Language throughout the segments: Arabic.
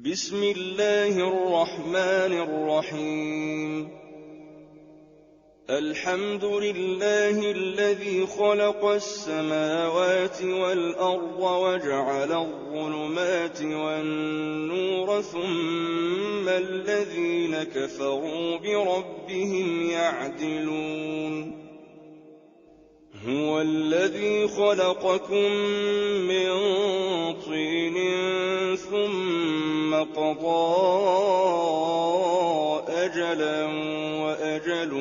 بسم الله الرحمن الرحيم. الحمد لله الذي خلق السماوات والأرض وجعل الظلمات والنور ثم الذين كفروا بربهم يعدلون. هو الذي خلقكم من طين ثم قضى أجلا وأجل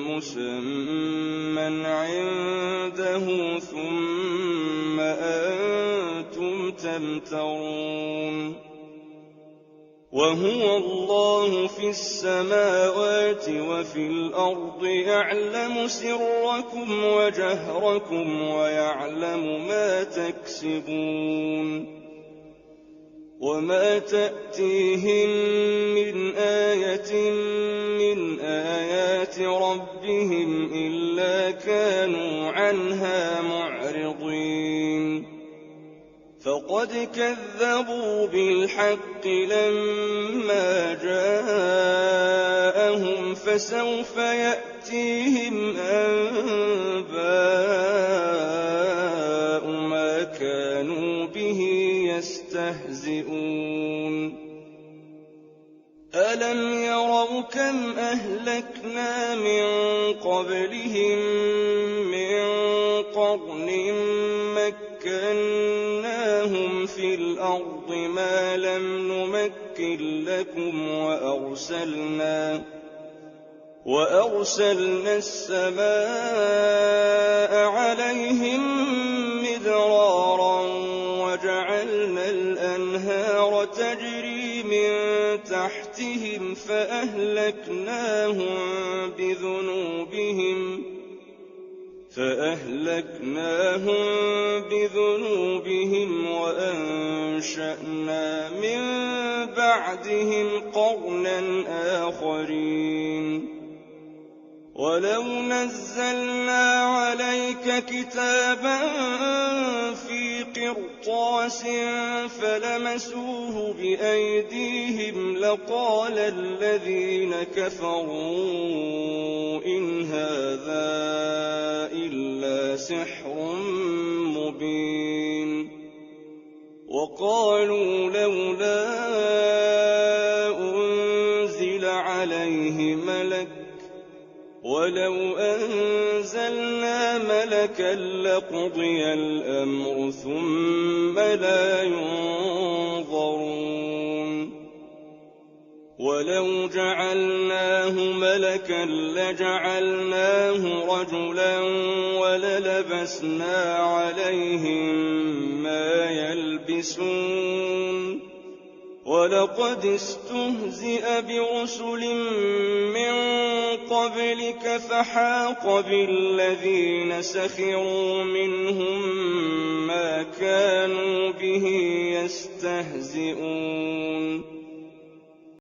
مسمى عنده ثم أنتم تمترون. وهو الله في السماوات وفي الأرض يعلم سركم وجهركم ويعلم ما تكسبون. وما تأتيهم من آية من آيات ربهم إلا كانوا عنها معرضين. فقد كذبوا بالحق لما جاءهم فسوف يأتيهم أنباء ما كانوا به يستهزئون. ألم يروا كم أهلكنا من قبلهم من قرن مكناهم في الأرض ما لم نمكن لكم وأرسلنا السماء عليهم مدرارا وجعلنا الأنهار تجري من تحتهم فأهلكناهم بذنوبهم وأنشأنا من بعدهم قرنا آخرين. ولو نزلنا عليك كتابا في قرطاس فلمسوه بأيديهم لقال الذين كفروا إن هذا إلا سحر مبين. وقالوا لولا أنزل عليه ملك ولو أنزلنا ملكا لقضي الأمر ثم لا ينظرون. ولو جعلناه ملكا لجعلناه رجلا وللبسنا عليهم ما يلبسون. ولقد استهزئ برسل من قبلك فحاق بالذين سخروا منهم ما كانوا به يستهزئون.